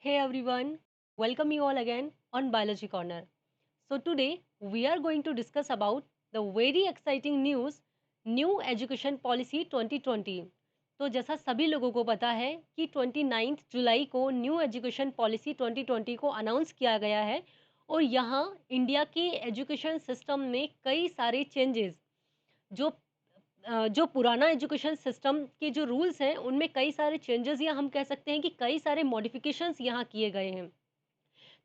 Hey everyone, welcome you all again on Biology Corner. So today we are going to discuss about the very exciting news New Education Policy 2020. तो जैसा सभी लोगों को पता है कि 29 जुलाई को न्यू एजुकेशन पॉलिसी 2020 को अनाउंस किया गया है और यहाँ इंडिया के एजुकेशन सिस्टम में कई सारे चेंजेस जो जो पुराना एजुकेशन सिस्टम के जो रूल्स हैं उनमें कई सारे चेंजेस या हम कह सकते हैं कि कई सारे मॉडिफिकेशंस यहाँ किए गए हैं।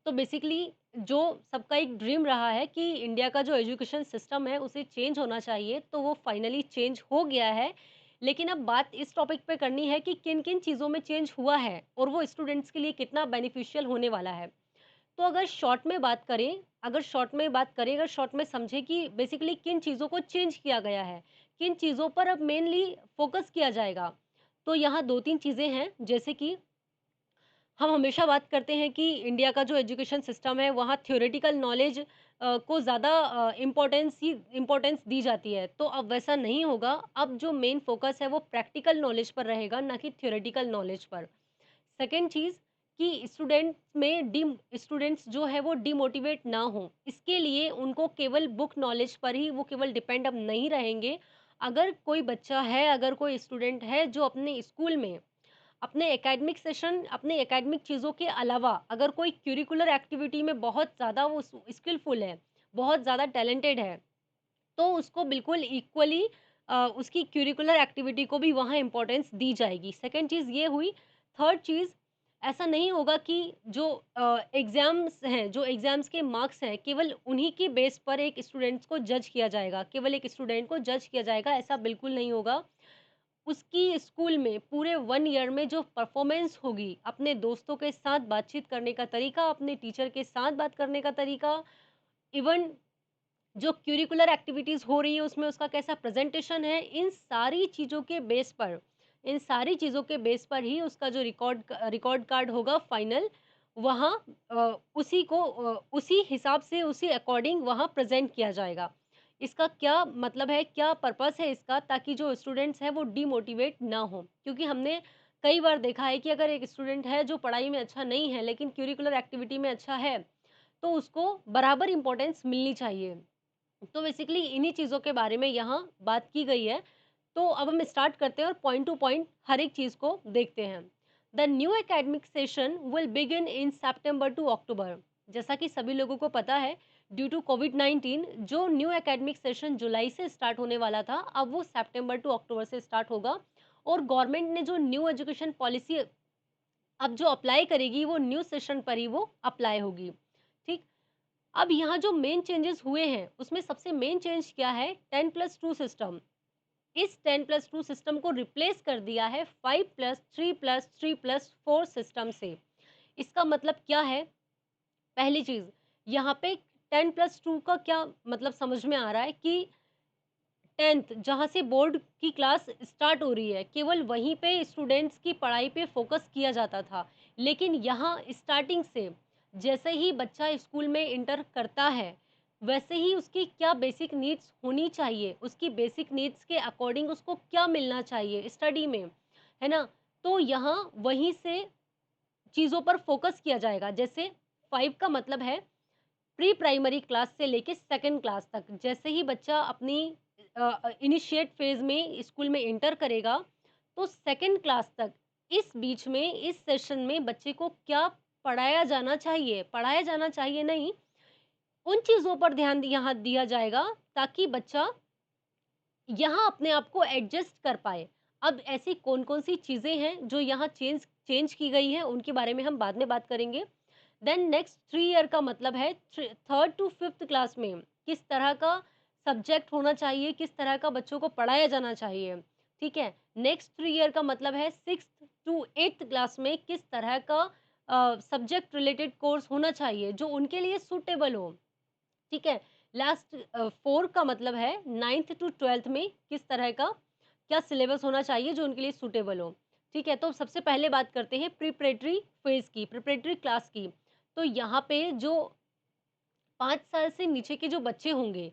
तो बेसिकली जो सबका एक ड्रीम रहा है कि इंडिया का जो एजुकेशन सिस्टम है उसे चेंज होना चाहिए, तो वो फाइनली चेंज हो गया है। लेकिन अब बात इस टॉपिक पे करनी है कि किन-किन चीज़ों में चेंज हुआ है और वो स्टूडेंट्स के लिए कितना बेनिफिशियल होने वाला है। तो अगर शॉर्ट में समझें कि बेसिकली किन चीज़ों को चेंज किया गया है, किन चीज़ों पर अब मेनली फ़ोकस किया जाएगा। तो यहाँ 2-3 चीज़ें हैं, जैसे कि हम हमेशा बात करते हैं कि इंडिया का जो एजुकेशन सिस्टम है, वहाँ थ्योरेटिकल नॉलेज को ज़्यादा इम्पोर्टेंस दी जाती है। तो अब वैसा नहीं होगा, अब जो मेन फ़ोकस है वो प्रैक्टिकल नॉलेज पर रहेगा, ना कि थ्योरेटिकल नॉलेज पर। सेकंड चीज़ कि स्टूडेंट्स जो है वो डिमोटिवेट ना हों, इसके लिए उनको केवल बुक नॉलेज पर ही वो केवल डिपेंड अब नहीं रहेंगे। अगर कोई स्टूडेंट है जो अपने स्कूल में अपने एकेडमिक चीज़ों के अलावा अगर कोई करिकुलर एक्टिविटी में बहुत ज़्यादा वो स्किलफुल है, बहुत ज़्यादा टैलेंटेड है, तो उसको बिल्कुल इक्वली उसकी करिकुलर एक्टिविटी को भी वहाँ इम्पोर्टेंस दी जाएगी। सेकंड चीज़ ये हुई। थर्ड चीज़, ऐसा नहीं होगा कि जो जो एग्ज़ाम्स के मार्क्स हैं, केवल उन्हीं के बेस पर एक स्टूडेंट्स को जज किया जाएगा, केवल एक स्टूडेंट को जज किया जाएगा, ऐसा बिल्कुल नहीं होगा। उसकी स्कूल में पूरे 1 ईयर में जो परफ़ॉर्मेंस होगी, अपने दोस्तों के साथ बातचीत करने का तरीका, अपने टीचर के साथ बात करने का तरीका, इवन जो करिकुलर एक्टिविटीज़ हो रही है उसमें उसका कैसा प्रेज़ेंटेशन है, इन सारी चीज़ों के बेस पर ही उसका जो रिकॉर्ड कार्ड होगा फाइनल, वहाँ उसी हिसाब से उसी अकॉर्डिंग वहाँ प्रेज़ेंट किया जाएगा। इसका क्या मतलब है, क्या पर्पस है इसका, ताकि जो स्टूडेंट्स हैं वो डिमोटिवेट ना हों। क्योंकि हमने कई बार देखा है कि अगर एक स्टूडेंट है जो पढ़ाई में अच्छा नहीं है लेकिन करिकुलर एक्टिविटी में अच्छा है, तो उसको बराबर इम्पोर्टेंस मिलनी चाहिए। तो बेसिकली इन्हीं चीज़ों के बारे में यहाँ बात की गई है। तो अब हम स्टार्ट करते हैं और पॉइंट टू पॉइंट हर एक चीज़ को देखते हैं। The new academic session will begin in September to October. जैसा कि सभी लोगों को पता है, ड्यू टू कोविड-19 जो न्यू एकेडमिक सेशन जुलाई से स्टार्ट होने वाला था, अब वो सितंबर टू अक्टूबर से स्टार्ट होगा और गवर्नमेंट ने जो न्यू एजुकेशन पॉलिसी अब जो अप्लाई करेगी, वो न्यू सेशन पर ही वो अप्लाई होगी। ठीक? अब यहाँ जो मेन चेंजेस हुए हैं, उसमें सबसे मेन चेंज क्या है, 10+2 सिस्टम। इस 10+2 सिस्टम को रिप्लेस कर दिया है 5+3+3+4 सिस्टम से। इसका मतलब क्या है? पहली चीज़, यहाँ पे 10+2 का क्या मतलब समझ में आ रहा है कि 10th जहाँ से बोर्ड की क्लास स्टार्ट हो रही है, केवल वहीं पे स्टूडेंट्स की पढ़ाई पे फ़ोकस किया जाता था। लेकिन यहाँ स्टार्टिंग से जैसे ही बच्चा स्कूल में एंटर करता है, वैसे ही उसकी क्या बेसिक नीड्स होनी चाहिए, उसकी बेसिक नीड्स के अकॉर्डिंग उसको क्या मिलना चाहिए स्टडी में, है ना? तो यहाँ वहीं से चीज़ों पर फ़ोकस किया जाएगा। जैसे 5 का मतलब है प्री प्राइमरी क्लास से लेके सेकंड क्लास तक। जैसे ही बच्चा अपनी इनिशिएट फ़ेज़ में स्कूल में एंटर करेगा, तो सेकंड क्लास तक इस बीच में, इस सेशन में बच्चे को क्या पढ़ाया जाना चाहिए नहीं, उन चीज़ों पर ध्यान यहाँ दिया जाएगा ताकि बच्चा यहाँ अपने आप को एडजस्ट कर पाए। अब ऐसी कौन-कौन सी चीज़ें हैं जो यहाँ चेंज चेंज की गई हैं, उनके बारे में हम बाद में बात करेंगे। देन नेक्स्ट 3 ईयर का मतलब है 3rd टू 5th क्लास में किस तरह का सब्जेक्ट होना चाहिए, किस तरह का बच्चों को पढ़ाया जाना चाहिए, ठीक है? नेक्स्ट 3 ईयर का मतलब है 6th टू 8th क्लास में किस तरह का सब्जेक्ट रिलेटेड कोर्स होना चाहिए, जो उनके लिए सूटेबल हो। ठीक है? लास्ट 4 का मतलब है 9th टू 12th में किस तरह का क्या सिलेबस होना चाहिए जो उनके लिए सूटेबल हो। ठीक है? तो सबसे पहले बात करते हैं प्रिपरेटरी फ़ेज़ की, प्रिपरेटरी क्लास की। तो यहाँ पे जो 5 साल से नीचे के जो बच्चे होंगे,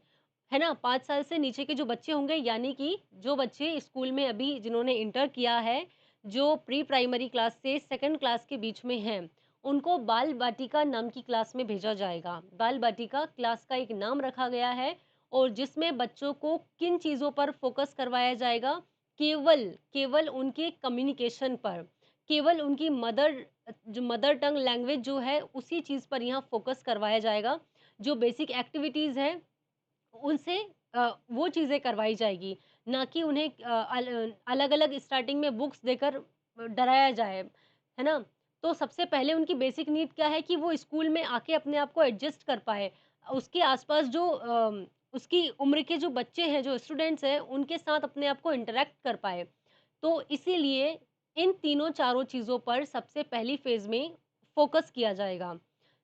है ना? 5 साल से नीचे के जो बच्चे होंगे यानी कि जो बच्चे स्कूल में अभी जिन्होंने इंटर किया है, जो प्री प्राइमरी क्लास से सेकंड क्लास के बीच में हैं, उनको बाल बाटिका नाम की क्लास में भेजा जाएगा। बाल बाटिका क्लास का एक नाम रखा गया है और जिसमें बच्चों को किन चीज़ों पर फ़ोकस करवाया जाएगा? केवल केवल उनके कम्युनिकेशन पर, केवल उनकी जो मदर टंग लैंग्वेज जो है, उसी चीज़ पर यहाँ फ़ोकस करवाया जाएगा। जो बेसिक एक्टिविटीज़ हैं उनसे वो चीज़ें करवाई जाएगी, ना कि उन्हें अलग-अलग स्टार्टिंग में बुक्स देकर डराया जाए, है ना? तो सबसे पहले उनकी बेसिक नीड क्या है कि वो स्कूल में आके अपने आप को एडजस्ट कर पाएँ। उसके आस-पास जो उसकी उम्र के जो बच्चे हैं, जो स्टूडेंट्स हैं, उनके साथ अपने आप को इंटरैक्ट कर पाएँ। तो इसीलिए इन तीनों चारों चीज़ों पर सबसे पहली फ़ेज़ में फ़ोकस किया जाएगा।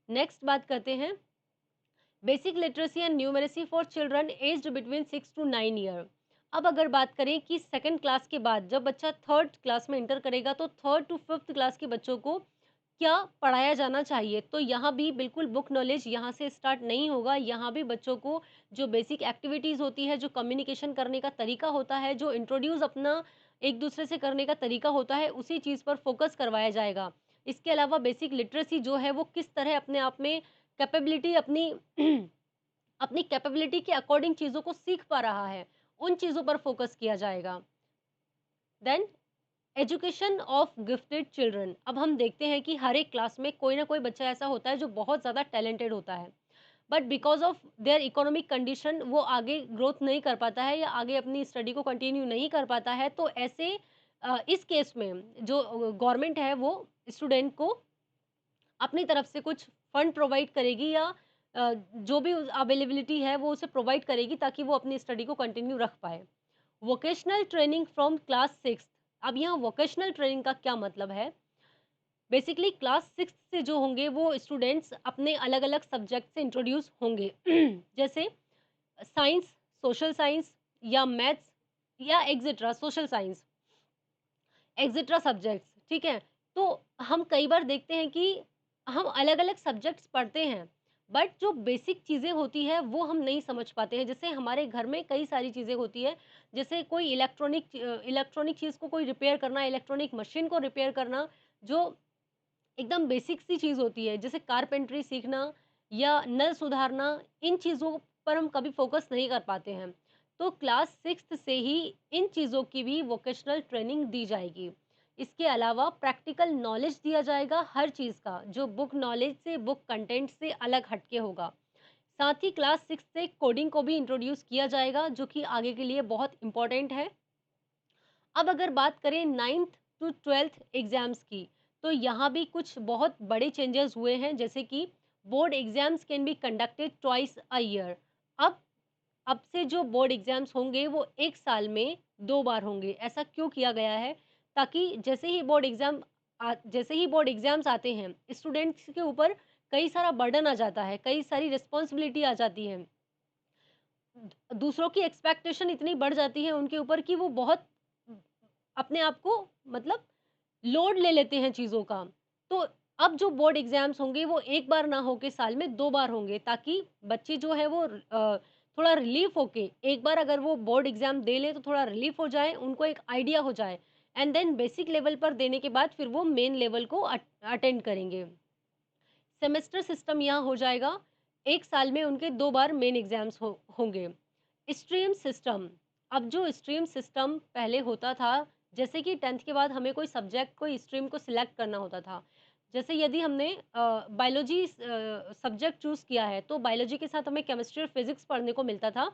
नेक्स्ट बात करते हैं basic literacy and numeracy for children aged between 6 to 9 year. अब अगर बात करें कि सेकंड क्लास के बाद जब बच्चा थर्ड क्लास में एंटर करेगा तो थर्ड टू फिफ्थ क्लास के बच्चों को क्या पढ़ाया जाना चाहिए? तो यहाँ भी बिल्कुल बुक नॉलेज यहाँ से स्टार्ट नहीं होगा। यहाँ भी बच्चों को जो बेसिक एक्टिविटीज़ होती है, जो कम्युनिकेशन करने का तरीका होता है, जो इंट्रोड्यूस अपना एक-दूसरे से करने का तरीका होता है, उसी चीज़ पर फ़ोकस करवाया जाएगा। इसके अलावा बेसिक लिटरेसी जो है वो किस तरह अपने आप में कैपेबिलिटी अपनी अपनी कैपेबिलिटी के अकॉर्डिंग चीज़ों को सीख पा रहा है, उन चीज़ों पर फ़ोकस किया जाएगा। Then education of gifted children. अब हम देखते हैं कि हर एक क्लास में कोई ना कोई बच्चा ऐसा होता है जो बहुत ज़्यादा टैलेंटेड होता है। But because of their economic condition वो आगे ग्रोथ नहीं कर पाता है या आगे अपनी स्टडी को कंटिन्यू नहीं कर पाता है। तो ऐसे इस केस में जो गवर्नमेंट है वो स्टूडेंट को अपनी तरफ से कुछ फंड प्रोवाइड करेगी या जो भी अवेलेबिलिटी है वो उसे प्रोवाइड करेगी ताकि वो अपनी स्टडी को कंटिन्यू रख पाए। Vocational training from class 6। अब यहाँ वोकेशनल ट्रेनिंग का क्या मतलब है? बेसिकली क्लास 6 से जो होंगे वो स्टूडेंट्स अपने अलग-अलग सब्जेक्ट से इंट्रोड्यूस होंगे। जैसे साइंस, सोशल साइंस या मैथ्स या etcetera social science, etcetera subjects, ठीक है? तो हम कई बार देखते हैं कि हम अलग-अलग सब्जेक्ट्स पढ़ते हैं, बट जो बेसिक चीज़ें होती हैं, वो हम नहीं समझ पाते हैं। जैसे हमारे घर में कई सारी चीज़ें होती हैं, जैसे कोई इलेक्ट्रॉनिक चीज़ को कोई रिपेयर करना, इलेक्ट्रॉनिक मशीन को रिपेयर करना, जो एकदम बेसिक सी चीज़ होती है, जैसे कारपेंटरी सीखना या नल सुधारना, इन चीज़ों पर हम कभी फ़ोकस नहीं कर पाते हैं। तो क्लास 6th से ही इन चीज़ों की भी वोकेशनल ट्रेनिंग दी जाएगी। इसके अलावा प्रैक्टिकल नॉलेज दिया जाएगा हर चीज़ का, जो बुक नॉलेज से, बुक कंटेंट से अलग हट के होगा। साथ ही क्लास 6 से कोडिंग को भी इंट्रोड्यूस किया जाएगा, जो कि आगे के लिए बहुत इम्पोर्टेंट है। अब अगर बात करें 9th टू 12th एग्ज़ाम्स की, तो यहाँ भी कुछ बहुत बड़े चेंजेस हुए हैं, जैसे कि board exams can be conducted twice a year. अब अब से जो बोर्ड एग्ज़ाम्स होंगे, वो 1 साल में 2 बार होंगे। ऐसा क्यों किया गया है? ताकि जैसे ही बोर्ड एग्ज़ाम्स आते हैं, स्टूडेंट्स के ऊपर कई सारा बर्डन आ जाता है, कई सारी रिस्पॉन्सिबिलिटी आ जाती है। दूसरों की एक्सपेक्टेशन इतनी बढ़ जाती है उनके ऊपर कि वो बहुत अपने आप को मतलब लोड ले लेते हैं चीज़ों का। तो अब जो बोर्ड एग्ज़ाम्स होंगे वो 1 बार ना होके साल में 2 बार होंगे ताकि बच्चे जो है वो थोड़ा रिलीफ़ होके एक बार अगर वो बोर्ड एग्ज़ाम दे लें तो थोड़ा रिलीफ़ हो जाए, उनको एक आइडिया हो जाए एंड देन बेसिक लेवल पर देने के बाद फिर वो मेन लेवल को अटेंड करेंगे। सेमेस्टर सिस्टम यहाँ हो जाएगा, 1 साल में उनके 2 बार मेन एग्ज़ाम्स होंगे। स्ट्रीम सिस्टम, अब जो स्ट्रीम सिस्टम पहले होता था, जैसे कि 10th के बाद हमें कोई सब्जेक्ट, कोई स्ट्रीम को सिलेक्ट करना होता था। जैसे यदि हमने बायोलॉजी सब्जेक्ट चूज़ किया है, तो बायोलॉजी के साथ हमें केमिस्ट्री और फिज़िक्स पढ़ने को मिलता था।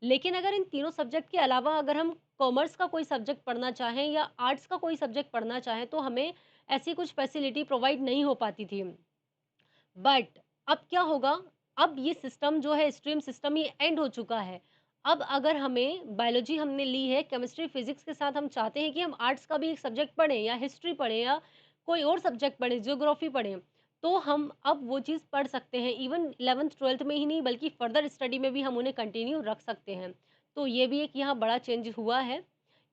लेकिन अगर इन तीनों सब्जेक्ट के अलावा अगर हम कॉमर्स का कोई सब्जेक्ट पढ़ना चाहें या आर्ट्स का कोई सब्जेक्ट पढ़ना चाहें, तो हमें ऐसी कुछ फैसिलिटी प्रोवाइड नहीं हो पाती थी। बट अब क्या होगा? अब ये सिस्टम जो है स्ट्रीम सिस्टम ये एंड हो चुका है। अब अगर हमें बायोलॉजी हमने ली है, केमिस्ट्री, फिज़िक्स के साथ हम चाहते हैं कि हम आर्ट्स का भी एक सब्जेक्ट पढ़ें या हिस्ट्री पढ़ें या कोई और सब्जेक्ट पढ़ें, ज्योग्राफी पढ़ें, तो हम अब वो चीज़ पढ़ सकते हैं। इवन 11th-12th में ही नहीं बल्कि फर्दर स्टडी में भी हम उन्हें कंटिन्यू रख सकते हैं। तो ये भी एक यहाँ बड़ा चेंज हुआ है।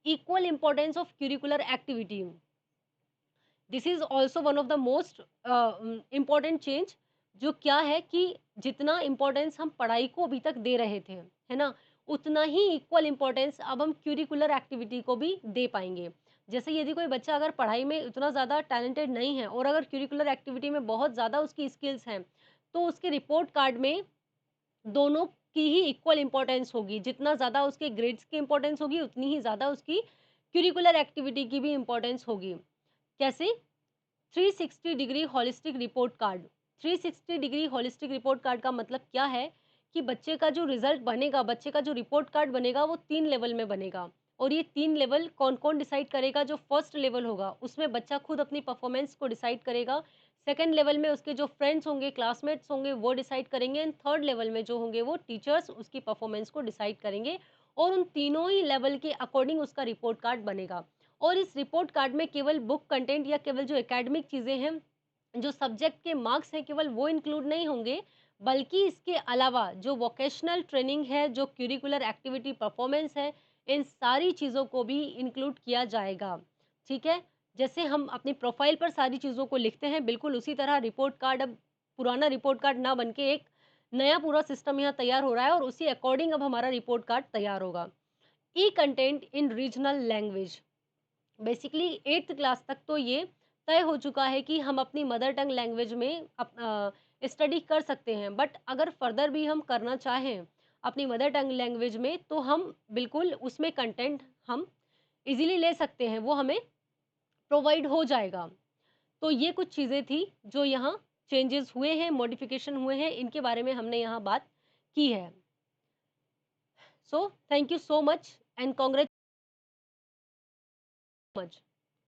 Equal importance of curricular activity. This is also one of the most important change, जो क्या है कि जितना इम्पोर्टेंस हम पढ़ाई को अभी तक दे रहे थे, है ना? उतना ही इक्वल इम्पोर्टेंस अब हम करिकुलर एक्टिविटी को भी दे पाएँगे। जैसे यदि कोई बच्चा अगर पढ़ाई में उतना ज़्यादा टैलेंटेड नहीं है और अगर करिकुलर एक्टिविटी में बहुत ज़्यादा उसकी स्किल्स हैं, तो उसके रिपोर्ट कार्ड में दोनों की ही इक्वल इम्पोर्टेंस होगी। जितना ज़्यादा उसके ग्रेड्स की इम्पोर्टेंस होगी, उतनी ही ज़्यादा उसकी करिकुलर एक्टिविटी की भी इम्पोर्टेंस होगी। कैसे? 360 degree holistic report card. 360 degree holistic report card का मतलब क्या है कि बच्चे का जो रिजल्ट बनेगा, बच्चे का जो रिपोर्ट कार्ड बनेगा वो 3 लेवल में बनेगा। और ये 3 लेवल कौन-कौन डिसाइड करेगा? जो फर्स्ट लेवल होगा, उसमें बच्चा खुद अपनी परफॉर्मेंस को डिसाइड करेगा। सेकंड लेवल में उसके जो फ्रेंड्स होंगे, क्लासमेट्स होंगे, वो डिसाइड करेंगे एंड थर्ड लेवल में जो होंगे वो टीचर्स उसकी परफॉर्मेंस को डिसाइड करेंगे और उन तीनों ही लेवल के अकॉर्डिंग उसका रिपोर्ट कार्ड बनेगा। और इस रिपोर्ट कार्ड में केवल बुक कंटेंट या केवल जो एकेडमिक चीज़ें हैं, जो सब्जेक्ट के मार्क्स हैं, केवल वो इंक्लूड नहीं होंगे, बल्कि इसके अलावा जो वोकेशनल ट्रेनिंग है, जो करिकुलर एक्टिविटी परफॉर्मेंस है, इन सारी चीज़ों को भी इंक्लूड किया जाएगा। ठीक है? जैसे हम अपनी प्रोफ़ाइल पर सारी चीज़ों को लिखते हैं, बिल्कुल उसी तरह रिपोर्ट कार्ड अब पुराना रिपोर्ट कार्ड ना बन के एक नया पूरा सिस्टम यहाँ तैयार हो रहा है और उसी अकॉर्डिंग अब हमारा रिपोर्ट कार्ड तैयार होगा। E content in regional language. Basically 8th class तक तो ये तय हो चुका है कि हम अपनी मदर टंग लैंग्वेज में स्टडी कर सकते हैं। बट अगर फर्दर भी हम करना चाहें अपनी मदर टंग लैंग्वेज में, तो हम बिल्कुल उसमें कंटेंट हम इज़िली ले सकते हैं, वो हमें प्रोवाइड हो जाएगा। तो ये कुछ चीज़ें थी जो यहाँ चेंजेज़ हुए हैं, मॉडिफ़िकेशन हुए हैं, इनके बारे में हमने यहाँ बात की है। So thank you so much and congratulation much.